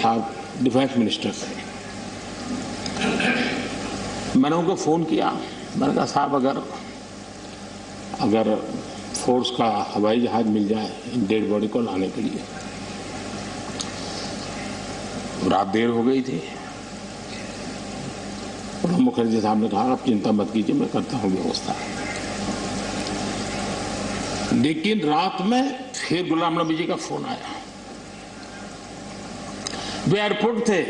साहब defence minister थे। मैंने उनको फ़ोन किया, मैंने कहा साहब अगर फोर्स का हवाई जहाज मिल जाए डेड बॉडी को लाने के लिए। रात देर हो गई थी। प्रणब मुखर्जी साहब ने कहा आप चिंता मत कीजिए, मैं करता हूँ व्यवस्था। लेकिन रात में फिर गुलाम नबी जी का फोन आया। वे एयरपोर्ट थे।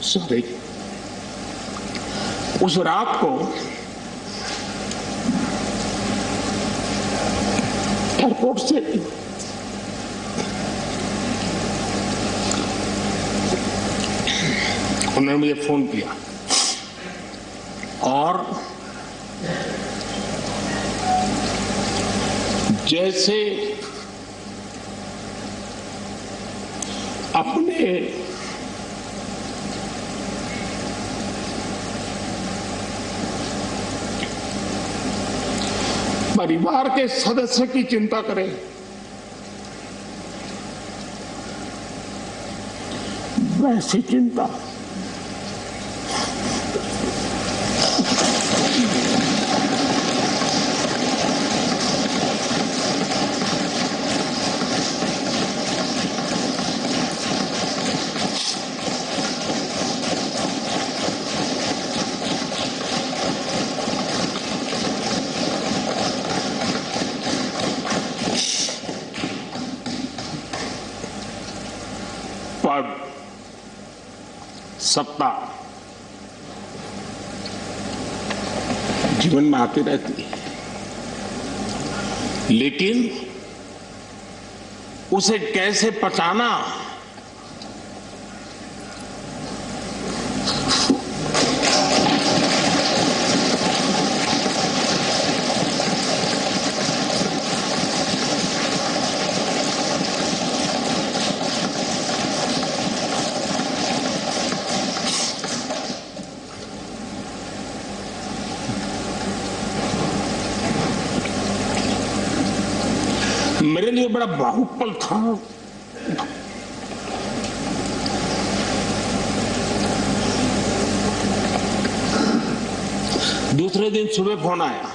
सॉरी, उस रात को एयरपोर्ट से उन्होंने मुझे फोन किया और जैसे अपने परिवार के सदस्य की चिंता करें, वैसी चिंता पद, सत्ता जीवन में आती रहती है, लेकिन उसे कैसे पचाना मेरे लिए बड़ा भावुक पल था। दूसरे दिन सुबह फोन आया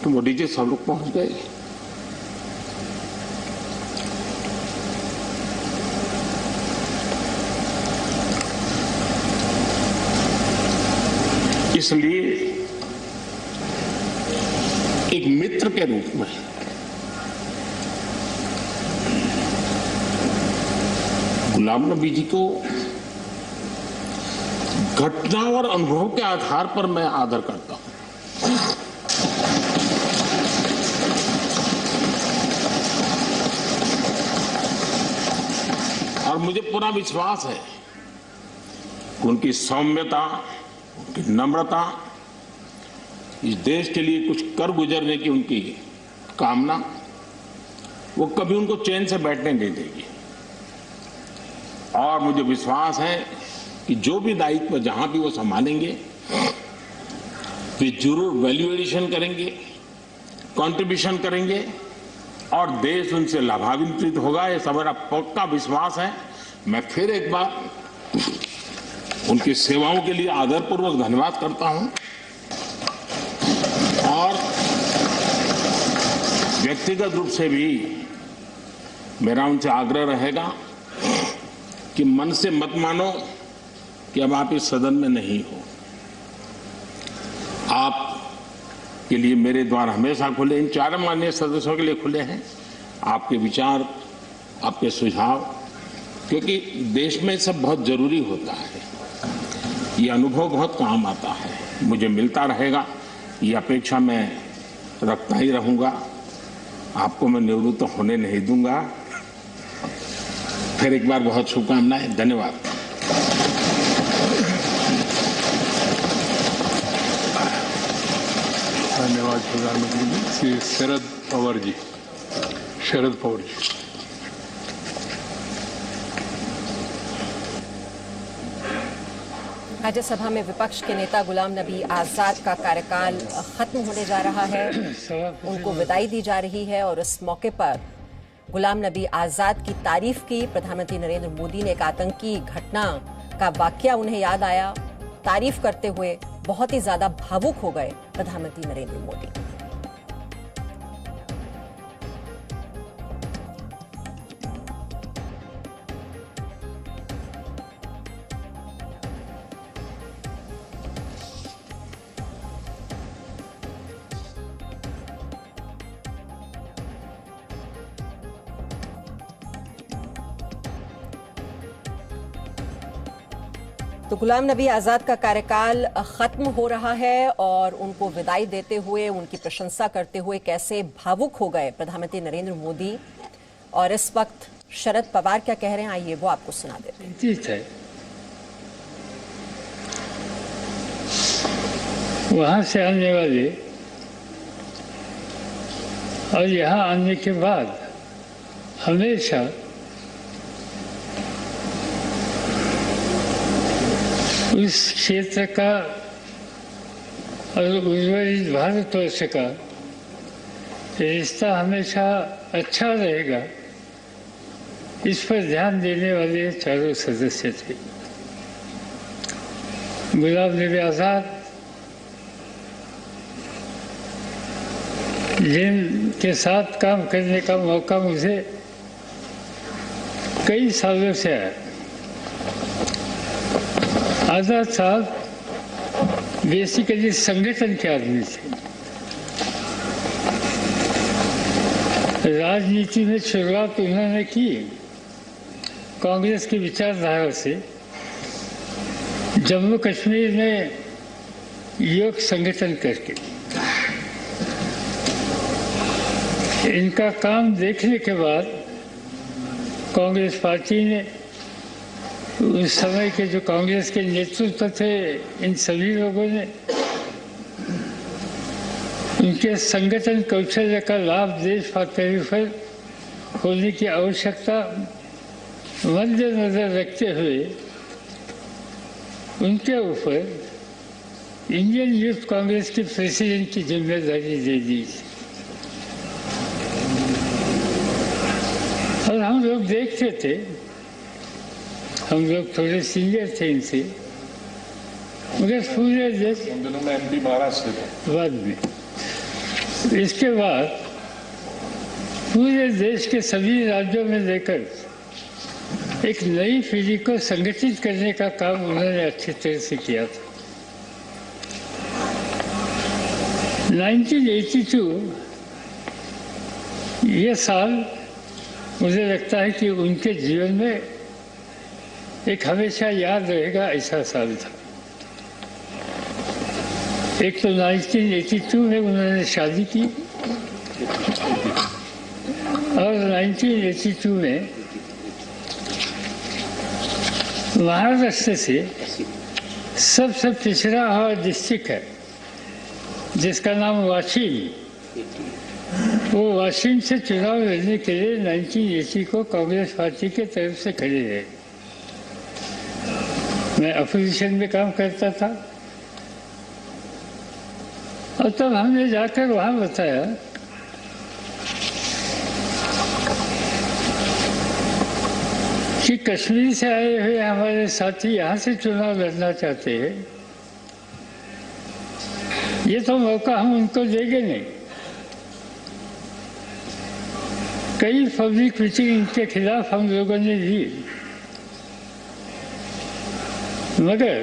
तो मोदी जी सब लोग पहुंच गए। इसलिए एक मित्र के रूप में गुलाम नबी जी को घटना और अनुभव के आधार पर मैं आदर करता हूं। और मुझे पूरा विश्वास है कि उनकी सौम्यता, उनकी नम्रता, इस देश के लिए कुछ कर गुजरने की उनकी कामना, वो कभी उनको चैन से बैठने नहीं देगी। और मुझे विश्वास है कि जो भी दायित्व जहां भी वो संभालेंगे वे जरूर वैल्यू एडिशन करेंगे, कंट्रीब्यूशन करेंगे और देश उनसे लाभान्वित होगा। ये सब मेरा पक्का विश्वास है। मैं फिर एक बार उनकी सेवाओं के लिए आदरपूर्वक धन्यवाद करता हूं और व्यक्तिगत रूप से भी मेरा उनसे आग्रह रहेगा कि मन से मत मानो कि अब आप इस सदन में नहीं हो। आप के लिए मेरे द्वार हमेशा खुले, इन चारों माननीय सदस्यों के लिए खुले हैं। आपके विचार, आपके सुझाव क्योंकि देश में सब बहुत जरूरी होता है। ये अनुभव बहुत काम आता है, मुझे मिलता रहेगा, ये अपेक्षा मैं रखता ही रहूंगा। आपको मैं निवृत्त होने नहीं दूंगा। फिर एक बार बहुत शुभकामनाएं, धन्यवाद। धन्यवाद प्रधानमंत्री जी। श्री शरद पवार जी। राज्यसभा में विपक्ष के नेता गुलाम नबी आजाद का कार्यकाल खत्म होने जा रहा है, उनको विदाई दी जा रही है और इस मौके पर गुलाम नबी आजाद की तारीफ की प्रधानमंत्री नरेंद्र मोदी ने। एक आतंकी घटना का वाकया उन्हें याद आया, तारीफ करते हुए बहुत ही ज्यादा भावुक हो गए प्रधानमंत्री नरेंद्र मोदी। तो गुलाम नबी आजाद का कार्यकाल खत्म हो रहा है और उनको विदाई देते हुए, उनकी प्रशंसा करते हुए कैसे भावुक हो गए प्रधानमंत्री नरेंद्र मोदी। और इस वक्त शरद पवार क्या कह रहे हैं, आइए वो आपको सुना देते हैं। वहां से आने वाले और यहाँ आने के बाद हमेशा उस क्षेत्र का और उज्ज्वल भारतवर्ष का रिश्ता हमेशा अच्छा रहेगा, इस पर ध्यान देने वाले चारों सदस्य थे। गुलाम नबी आजाद जिनके साथ काम करने का मौका मुझे कई सालों से आया। आजाद साहब बेसिकली संगठन के आदमी थे। राजनीति में शुरुआत उन्होंने की कांग्रेस की विचारधारा से। जम्मू कश्मीर में योग संगठन करके इनका काम देखने के बाद कांग्रेस पार्टी ने, उस समय के जो कांग्रेस के नेतृत्व थे, इन सभी लोगों ने उनके संगठन कौशल्य का लाभ देश पातळी पर होने की आवश्यकता मद्देनजर रखते हुए उनके ऊपर इंडियन यूथ कांग्रेस के प्रेसिडेंट की जिम्मेदारी दे दी। और हम लोग देखते थे, हम लोग थोड़े सीनियर थे इनसे, मगर पूरे देश में एमपी महाराष्ट्र थे बाद में। इसके बाद पूरे देश के सभी राज्यों में लेकर एक नई पीढ़ी को संगठित करने का काम उन्होंने अच्छी तरह से किया था। 1982 ये साल मुझे लगता है कि उनके जीवन में एक हमेशा याद रहेगा ऐसा साल था। एक तो 1982 में उन्होंने शादी की और 1982 में महाराष्ट्र से सबसे पिछड़ा हुआ डिस्ट्रिक्ट है जिसका नाम वाशिम, वो वाशिम से चुनाव लड़ने के लिए 1980 को कांग्रेस पार्टी के तरफ से खड़े रहे। मैं अपोजिशन में काम करता था और तब हमने जाकर वहां बताया कि कश्मीर से आए हुए हमारे साथी यहाँ से चुनाव लड़ना चाहते हैं, ये तो मौका हम उनको देंगे नहीं। कई पब्लिक मीटिंग इनके खिलाफ हम लोगों ने दी, मगर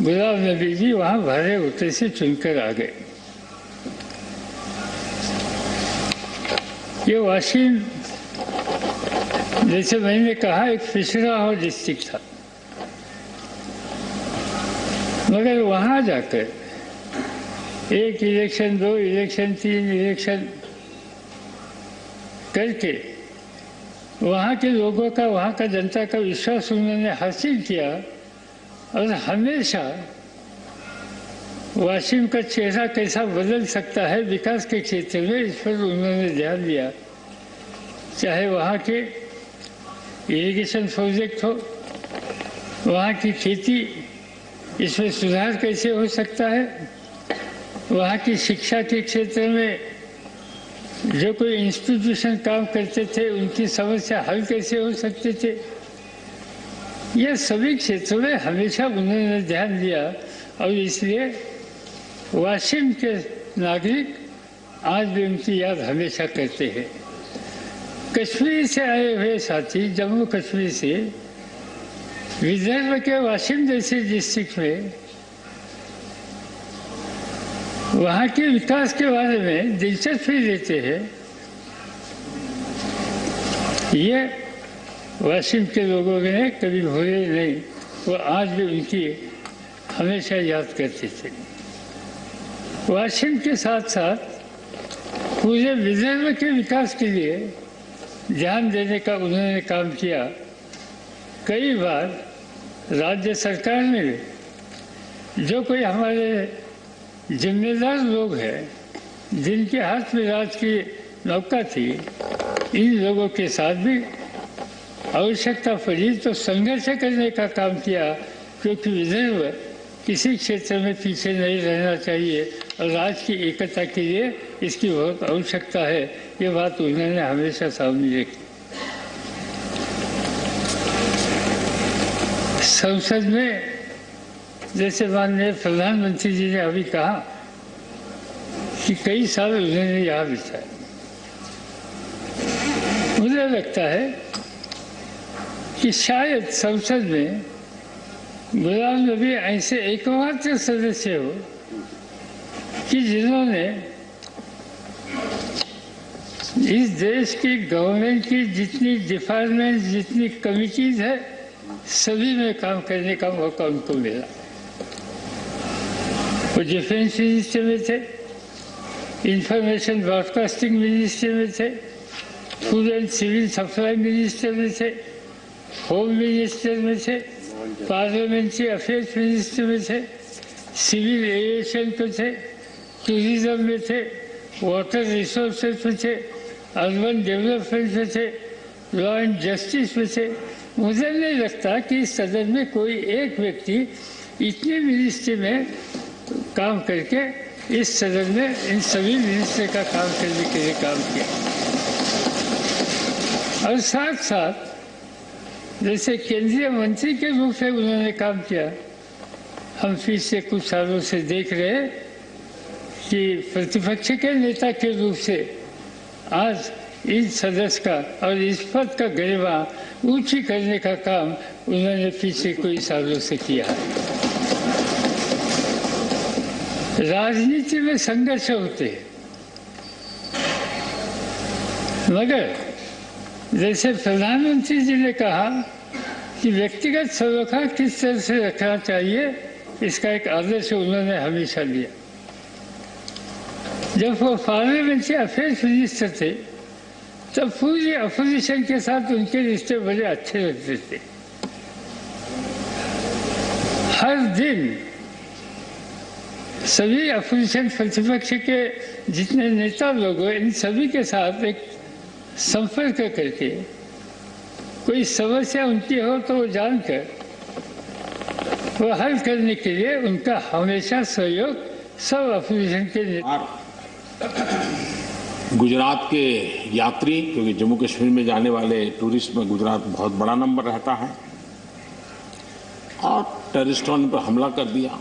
गुलाम नबी जी वहां भारे उतरे से चुनकर आ गए। ये वाशिम जैसे मैंने कहा एक पिछड़ा हुआ डिस्ट्रिक्ट था, मगर वहाँ जाकर एक इलेक्शन, 2 इलेक्शन, 3 इलेक्शन करके वहाँ के लोगों का, वहाँ का जनता का विश्वास उन्होंने हासिल किया और हमेशा वाशिम का चेहरा कैसा बदल सकता है विकास के क्षेत्र में, इस पर उन्होंने ध्यान दिया। चाहे वहाँ के इरिगेशन प्रोजेक्ट हो, वहाँ की खेती, इसमें सुधार कैसे हो सकता है, वहाँ की शिक्षा के क्षेत्र में जो कोई इंस्टीट्यूशन काम करते थे उनकी समस्या हल कैसे हो सकते थे, यह सभी क्षेत्रों में हमेशा उन्होंने ध्यान दिया। और इसलिए वाशिम के नागरिक आज भी उनकी याद हमेशा करते हैं। कश्मीर से आए हुए साथी, जम्मू कश्मीर से, विदर्भ के वाशिम जैसे डिस्ट्रिक्ट में वहाँ के विकास के बारे में दिलचस्पी लेते हैं। ये वाशिम के लोगों ने कभी भूले नहीं, वो आज भी उनकी हमेशा याद करते थे। वाशिम के साथ साथ पूरे विदर्भ के विकास के लिए ध्यान देने का उन्होंने काम किया। कई बार राज्य सरकार ने भी, जो कोई हमारे जिम्मेदार लोग हैं जिनके हाथ में राज की नौका थी, इन लोगों के साथ भी आवश्यकता पड़ी तो संघर्ष करने का काम किया, क्योंकि विदर्भ किसी क्षेत्र में पीछे नहीं रहना चाहिए और राज्य की एकता के लिए इसकी बहुत आवश्यकता है। ये बात उन्होंने हमेशा सामने रखी। संसद में जैसे माननीय प्रधानमंत्री जी ने अभी कहा कि कई साल उन्होंने यहाँ बिताए, मुझे लगता है कि शायद संसद में गुलाम नबी ऐसे एकमात्र सदस्य हो कि जिन्होंने इस देश की गवर्नमेंट की जितनी डिपार्टमेंट, जितनी कमिटीज है, सभी में काम करने का मौका उनको मिला। वो डिफेंस मिनिस्टर में थे, इंफॉर्मेशन ब्रॉडकास्टिंग मिनिस्टर में थे, food and civil supply minister में थे, होम मिनिस्टर में थे, पार्लियामेंट्री अफेयर्स मिनिस्टर में थे, सिविल एविएशन पे थे, टूरिज्म में थे, वाटर रिसोर्सेज में थे, अर्बन डेवलपमेंट में थे, लॉ एंड जस्टिस में थे। मुझे नहीं लगता कि इस सदन में कोई एक व्यक्ति इतनी मिनिस्ट्री में काम करके इस सदन में इन सभी मिनिस्ट्री का काम करने के लिए काम किया। और साथ साथ जैसे केंद्रीय मंत्री के रूप में उन्होंने काम किया। हम पिछले कुछ सालों से देख रहे हैं कि प्रतिपक्ष के नेता के रूप से आज इस सदस्य का और इस पद का गरिमा ऊंची करने का काम उन्होंने पिछले कोई सालों से किया है। राजनीति में संघर्ष होते हैं, मगर जैसे प्रधानमंत्री जी ने कहा कि व्यक्तिगत सलोखा किस तरह से रखना चाहिए, इसका एक आदर्श उन्होंने हमेशा लिया। जब वो पार्लियामेंट्री अफेयर्स मिनिस्टर थे तब पूरी अपोजिशन के साथ उनके रिश्ते बड़े अच्छे लगते थे। हर दिन सभी अपोजिशन प्रतिपक्ष के जितने नेता लोग हैं, इन सभी के साथ एक संपर्क करके कोई समस्या उनकी हो तो वो जानकर वो हल करने के लिए उनका हमेशा सहयोग सब अपोजिशन के नेता। गुजरात के यात्री, क्योंकि जम्मू कश्मीर में जाने वाले टूरिस्ट में गुजरात बहुत बड़ा नंबर रहता है, और टेररिस्टों ने पर हमला कर दिया,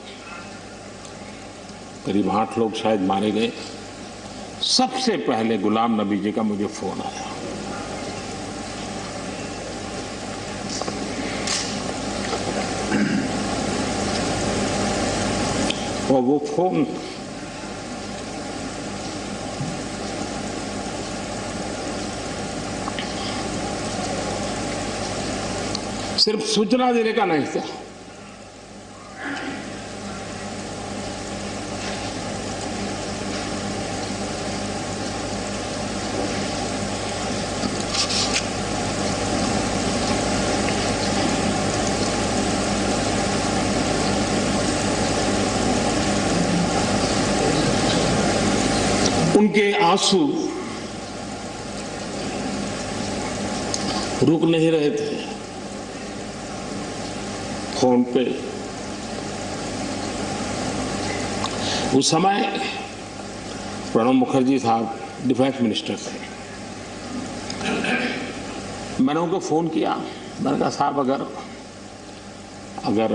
करीब 8 लोग शायद मारे गए। सबसे पहले गुलाम नबी जी का मुझे फोन आया। और वो फोन सिर्फ सूचना देने का नहीं था, उनके आंसू रुक नहीं रहे थे। फोन पे उस समय प्रणब मुखर्जी साहब डिफेंस मिनिस्टर थे। मैंने उनको फोन किया, मैंने कहा साहब अगर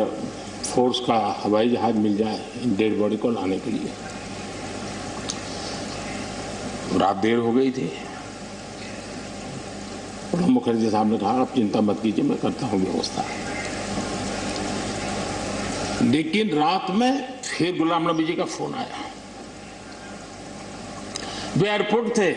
फोर्स का हवाई जहाज मिल जाए इन डेड बॉडी को लाने के लिए। रात देर हो गई थी। प्रणब मुखर्जी साहब ने कहा आप चिंता मत कीजिए, मैं करता हूं व्यवस्था। लेकिन रात में फिर गुलाम नबी जी का फोन आया। वे एयरपोर्ट थे।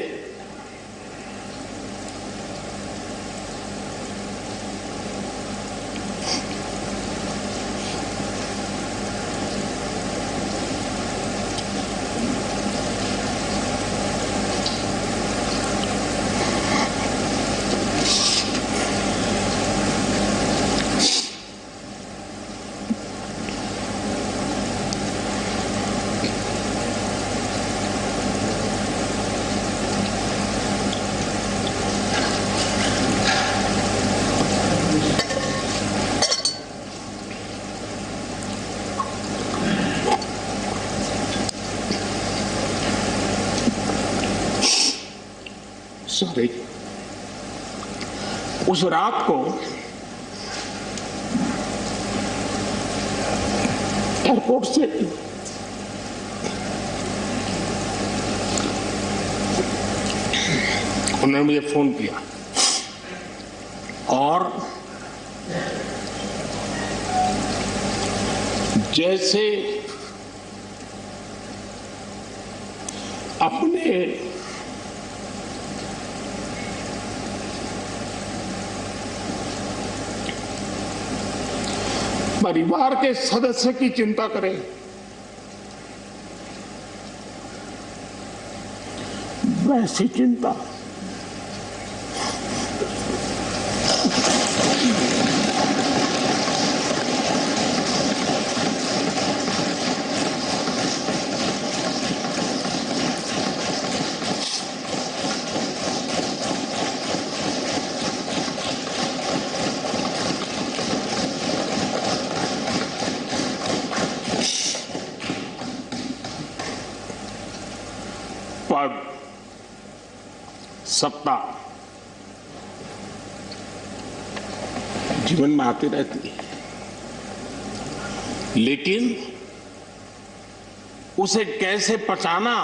सॉरी, उस रात को एयरपोर्ट से उन्होंने मुझे फोन किया और जैसे अपने परिवार के सदस्य की चिंता करें, वैसी चिंता पद, सत्ता जीवन में आती रहती है, लेकिन उसे कैसे पचाना,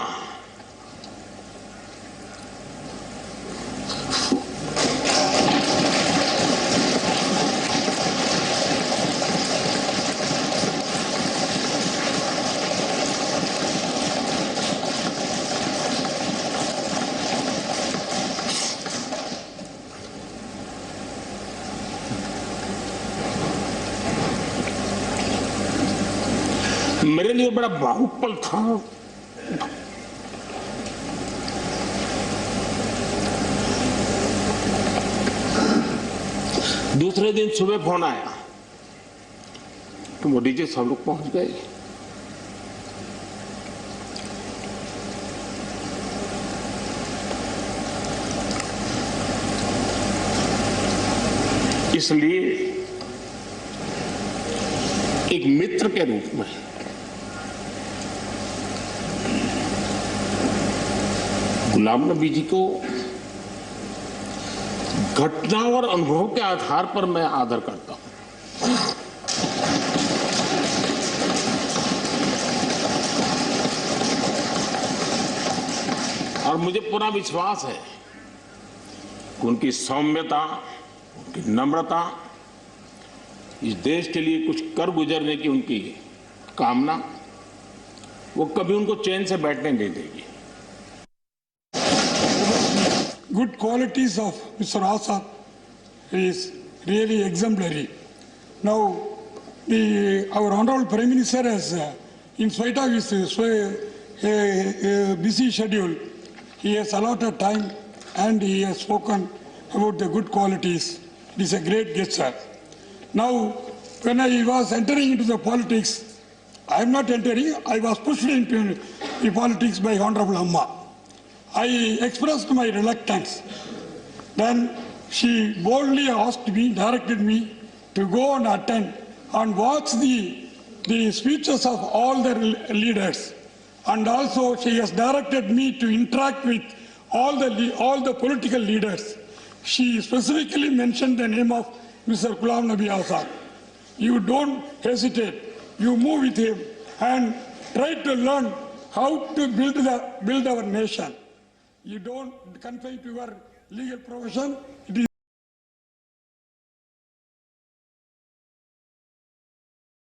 मेरे लिए बड़ा भावुक पल था। दूसरे दिन सुबह फोन आया तो मोदी जी सब लोग पहुंच गए। इसलिए एक मित्र के रूप में गुलाम नबी जी को घटना और अनुभव के आधार पर मैं आदर करता हूं। और मुझे पूरा विश्वास है कि उनकी सौम्यता, उनकी नम्रता, इस देश के लिए कुछ कर गुजरने की उनकी कामना, वो कभी उनको चैन से बैठने नहीं देगी। Good qualities of Mr. Azad is really exemplary. Now, our Honorable Prime Minister has, in spite of his busy schedule, he has allotted time and he has spoken about the good qualities. It is a great gesture. Now, when I was entering into the politics, I am not entering, I was pushed into the politics by Honorable Amma. I expressed my reluctance. Then she boldly asked me, directed me to go and attend and watch the speeches of all the leaders. And also she has directed me to interact with all the political leaders. She specifically mentioned the name of Mr. Ghulam Nabi Azad. You don't hesitate. You move with him and try to learn how to build our nation. You don't confine to your legal profession. It is